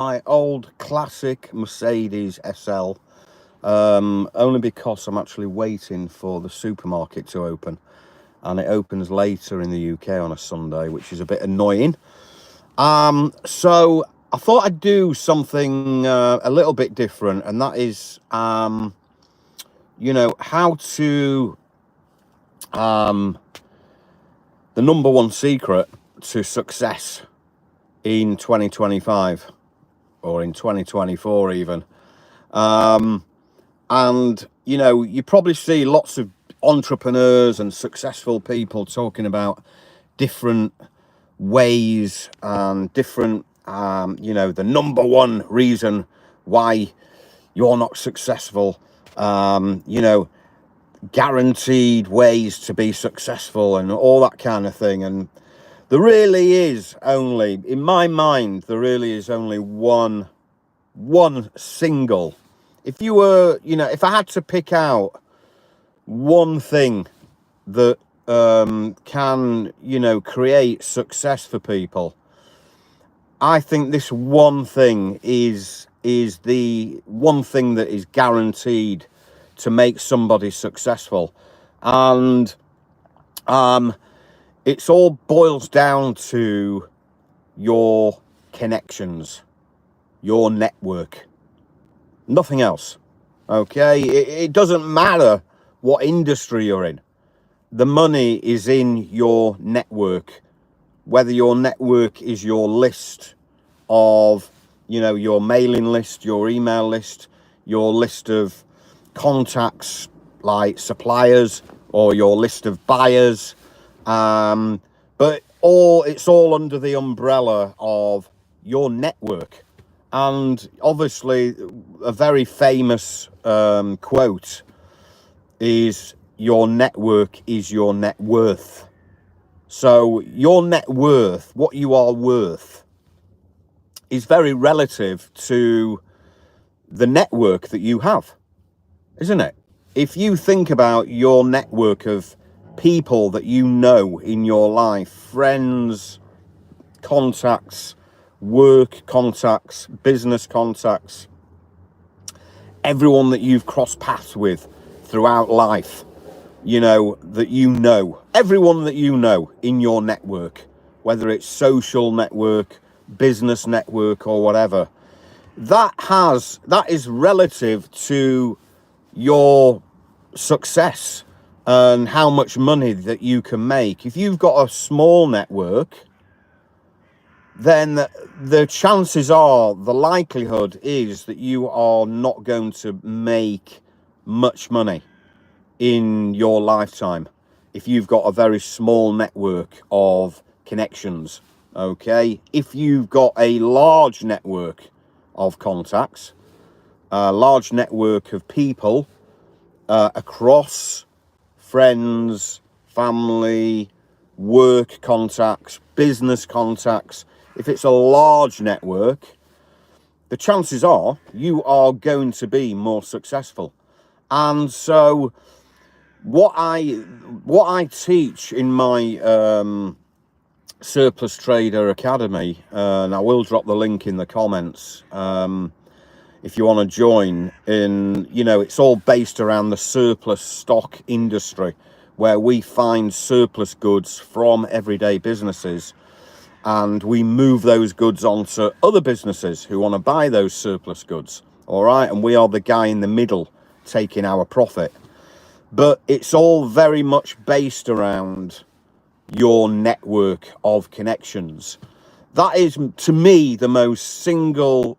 my old classic Mercedes SL, only because I'm actually waiting for the supermarket to open, and it opens later in the UK on a Sunday, which is a bit annoying. So I thought I'd do something a little bit different, and that is, how to, um, the number one secret to success in 2025 or in 2024 even. And, you probably see lots of entrepreneurs and successful people talking about different ways and different, the number one reason why you're not successful, guaranteed ways to be successful and all that kind of thing. And there really is only, in my mind, there really is only one single. If you were, if I had to pick out one thing that can, create success for people, I think this one thing is the one thing that is guaranteed to make somebody successful. And it's all boils down to your connections, your network, nothing else. Okay, it doesn't matter what industry you're in. The money is in your network, whether your network is your list of, your mailing list, your email list, your list of contacts like suppliers, or your list of buyers. But it's all under the umbrella of your network. And obviously, a very famous quote is, your network is your net worth. So your net worth, what you are worth, is very relative to the network that you have, isn't it? If you think about your network of people that you know in your life, friends, contacts, work contacts, business contacts, everyone that you've crossed paths with throughout life, everyone that you know in your network, whether it's social network, business network, or whatever, that is relative to your success and how much money that you can make. If you've got a small network, then the chances are, the likelihood is that you are not going to make much money in your lifetime if you've got a very small network of connections. Okay, if you've got a large network of contacts, a large network of people across friends, family, work contacts, business contacts, if it's a large network, the chances are you are going to be more successful. And so what I teach in my Surplus Trader Academy, and I will drop the link in the comments if you want to join in, it's all based around the surplus stock industry, where we find surplus goods from everyday businesses and we move those goods on to other businesses who want to buy those surplus goods. All right, and we are the guy in the middle taking our profit. But it's all very much based around your network of connections. That is, to me, the single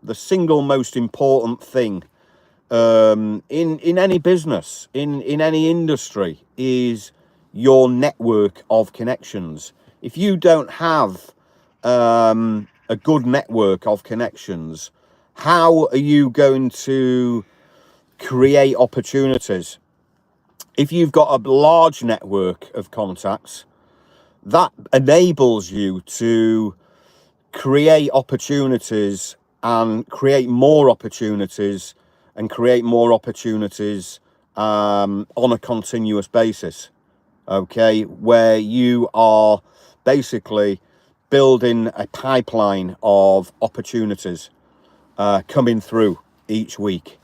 most important thing in any business, in any industry, is your network of connections. If you don't have a good network of connections, how are you going to create opportunities? If you've got a large network of contacts, that enables you to create opportunities and create more opportunities and create more opportunities on a continuous basis. Okay, where you are basically building a pipeline of opportunities. coming through each week.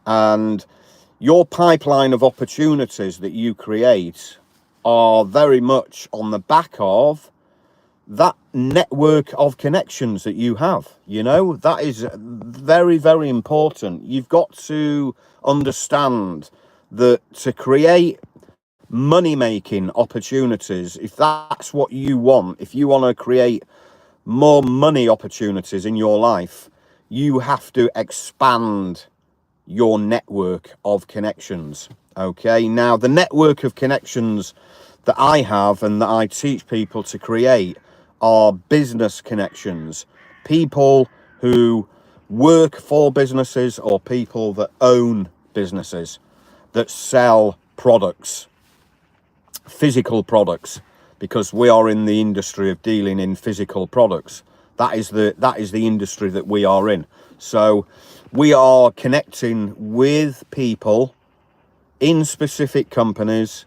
And your pipeline of opportunities that you create are very much on the back of that network of connections that you have. You know, that is very, very important. You've got to understand that to create money-making opportunities, if that's what you want, if you want to create more money opportunities in your life, you have to expand your network of connections. Okay, now the network of connections that I have and that I teach people to create are business connections, people who work for businesses or people that own businesses that sell products, physical products, because we are in the industry of dealing in physical products. That is the industry that we are in. So we are connecting with people in specific companies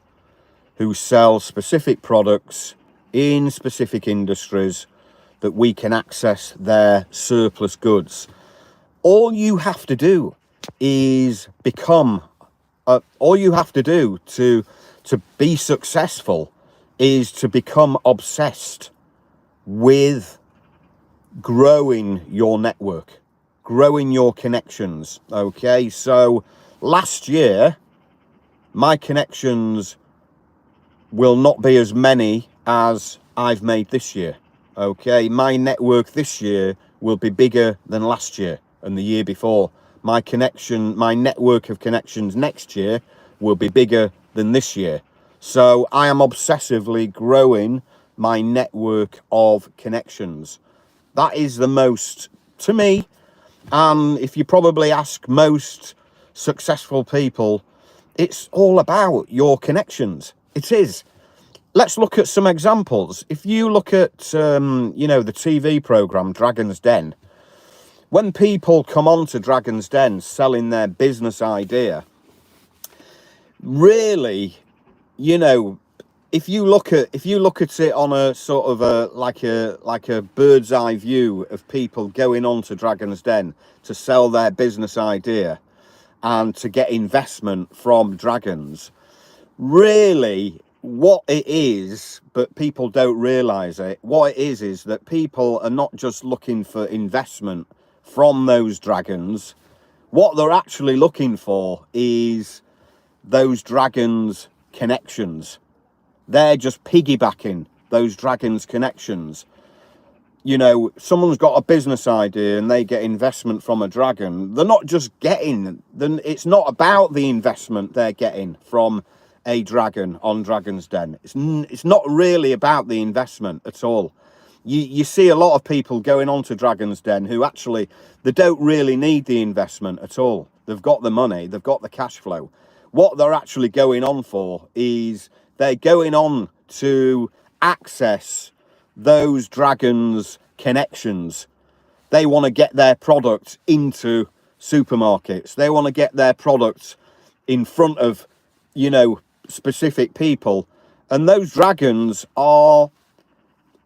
who sell specific products in specific industries that we can access their surplus goods. All you have to do is become, all you have to do to be successful is to become obsessed with growing your network, growing your connections. Okay, so last year, my connections will not be as many as I've made this year. Okay, my network this year will be bigger than last year and the year before. My network of connections next year will be bigger than this year. So I am obsessively growing my network of connections. That is the most, to me, and if you probably ask most successful people, it's all about your connections. It is. Let's look at some examples. If you look at, the TV program Dragon's Den, when people come on to Dragon's Den selling their business idea, really, if you look at it on a sort of like a bird's eye view of people going on to Dragon's Den to sell their business idea and to get investment from dragons, really what it is, but people don't realize it, what it is that people are not just looking for investment from those dragons. What they're actually looking for is those dragons' connections. They're just piggybacking those dragons' connections. Someone's got a business idea and they get investment from a dragon. They're not just getting, it's not about the investment they're getting from a dragon on Dragon's Den. It's not really about the investment at all. You see a lot of people going on to Dragon's Den who actually, they don't really need the investment at all. They've got the money, they've got the cash flow. What they're actually going on for is they're going on to access those dragons' connections. They want to get their product into supermarkets. They want to get their product in front of, specific people. And those dragons are,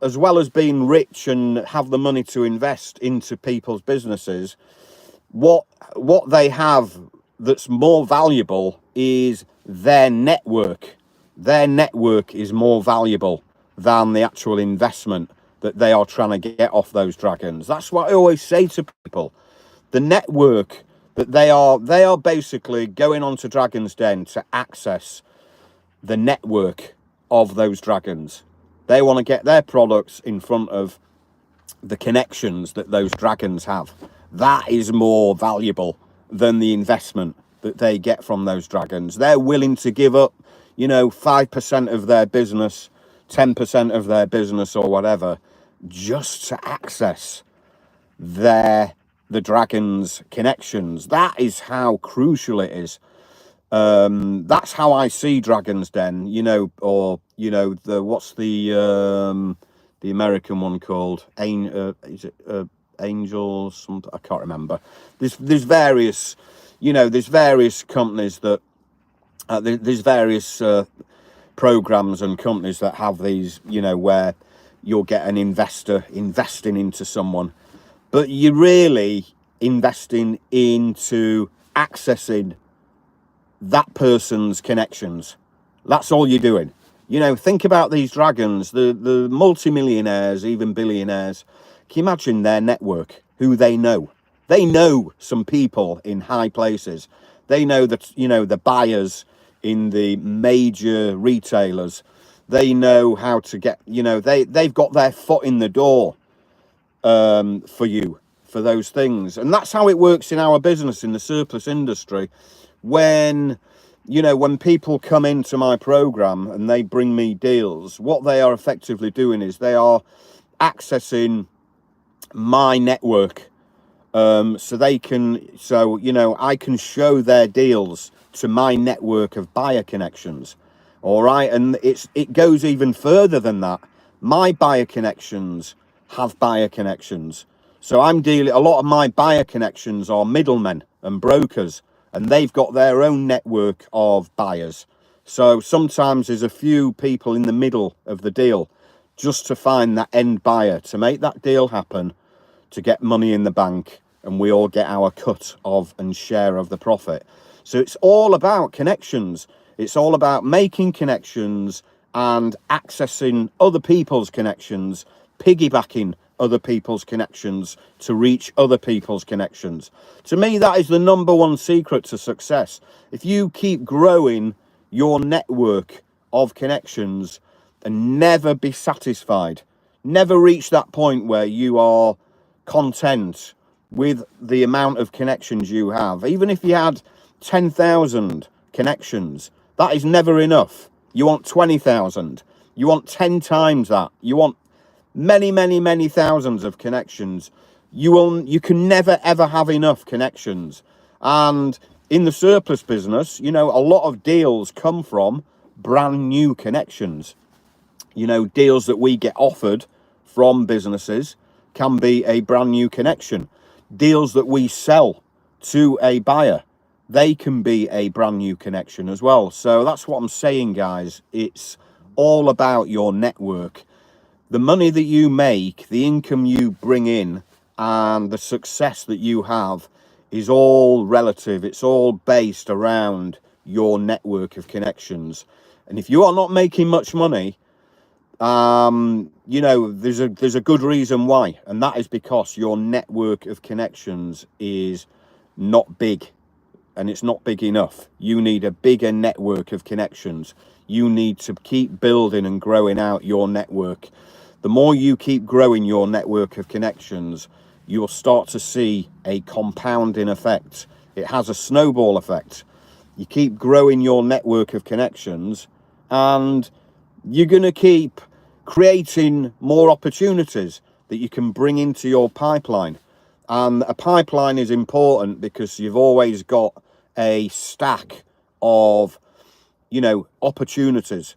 as well as being rich and have the money to invest into people's businesses, what they have that's more valuable is their network. Their network is more valuable than the actual investment that they are trying to get off those dragons. That's what I always say to people. The network that they are basically going on to Dragon's Den to access the network of those dragons. They want to get their products in front of the connections that those dragons have. That is more valuable than the investment that they get from those dragons. They're willing to give up, 5% of their business, 10% of their business or whatever, just to access the dragons' connections. That is how crucial it is. That's how I see Dragon's Den, what's the American one called? Is it Angels? Something, I can't remember. There's various, there's various companies that, there's various programs and companies that have these, where you'll get an investor investing into someone. But you really, investing into accessing that person's connections. That's all you're doing. You know, think about these dragons, the multimillionaires, even billionaires. Can you imagine their network, who they know? They know some people in high places. They know that, you know, the buyers in the major retailers. They know how to get, you know, they've got their foot in the door for you, for those things. And that's how it works in our business, in the surplus industry. When, you know, when people come into my program and they bring me deals, what they are effectively doing is they are accessing my network. So you know, I can show their deals to my network of buyer connections. All right. And it goes even further than that. My buyer connections have buyer connections. So a lot of my buyer connections are middlemen and brokers, and they've got their own network of buyers. So sometimes there's a few people in the middle of the deal just to find that end buyer, to make that deal happen, to get money in the bank, and we all get our cut of and share of the profit. So it's all about connections. It's all about making connections and accessing other people's connections, piggybacking other people's connections to reach other people's connections. To me, that is the number one secret to success. If you keep growing your network of connections and never be satisfied, never reach that point where you are content with the amount of connections you have. Even if you had 10,000 connections, that is never enough. You want 20,000. You want 10 times that. You want many, many, many thousands of connections. You can never ever have enough connections. And in the surplus business, you know, a lot of deals come from brand new connections. You know, deals that we get offered from businesses can be a brand new connection. Deals that we sell to a buyer, they can be a brand new connection as well. So that's what I'm saying, guys. It's all about your network. The money that you make, the income you bring in, and the success that you have is all relative. It's all based around your network of connections. And if you are not making much money, you know, there's a good reason why, and that is because your network of connections is not big, and it's not big enough. You need a bigger network of connections. You need to keep building and growing out your network. The more you keep growing your network of connections, you'll start to see a compounding effect. It has a snowball effect. You keep growing your network of connections, and you're going to keep creating more opportunities that you can bring into your pipeline. And a pipeline is important because you've always got a stack of, you know, opportunities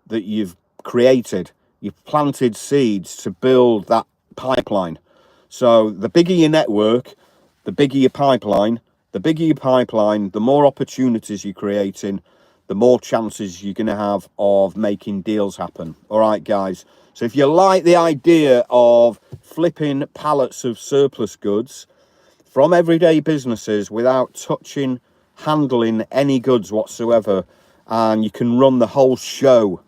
that you've created. You've planted seeds to build that pipeline. So the bigger your network, the bigger your pipeline. The bigger your pipeline, the more opportunities you're creating, the more chances you're going to have of making deals happen. All right, guys. So if you like the idea of flipping pallets of surplus goods from everyday businesses without touching, handling any goods whatsoever, and you can run the whole show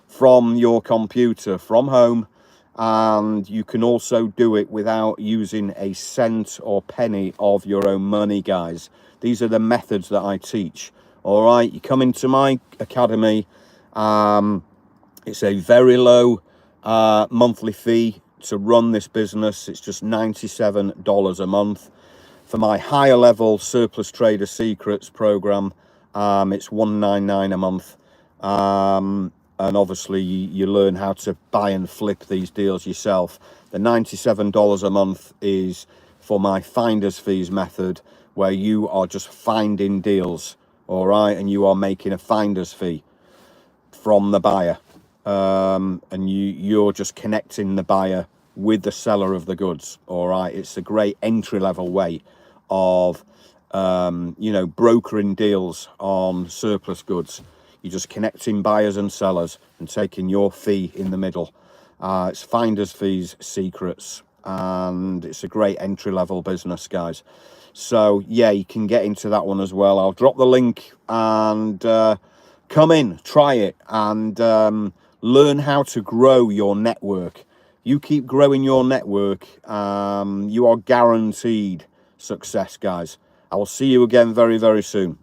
from your computer, from home, and you can also do it without using a cent or penny of your own money, guys. These are the methods that I teach. All right, you come into my academy. It's a very low monthly fee to run this business. It's just $97 a month. For my higher level surplus trader secrets program, it's $199 a month. And obviously you learn how to buy and flip these deals yourself. The $97 a month is for my finder's fees method, where you are just finding deals. All right, and you are making a finder's fee from the buyer, and you're just connecting the buyer with the seller of the goods. All right, it's a great entry-level way of you know, brokering deals on surplus goods. You're just connecting buyers and sellers and taking your fee in the middle. It's finder's fees secrets. and it's a great entry-level business, guys. So yeah, you can get into that one as well. I'll drop the link, and come in, try it, and learn how to grow your network. You keep growing your network, you are guaranteed success, guys. I will see you again very, very soon.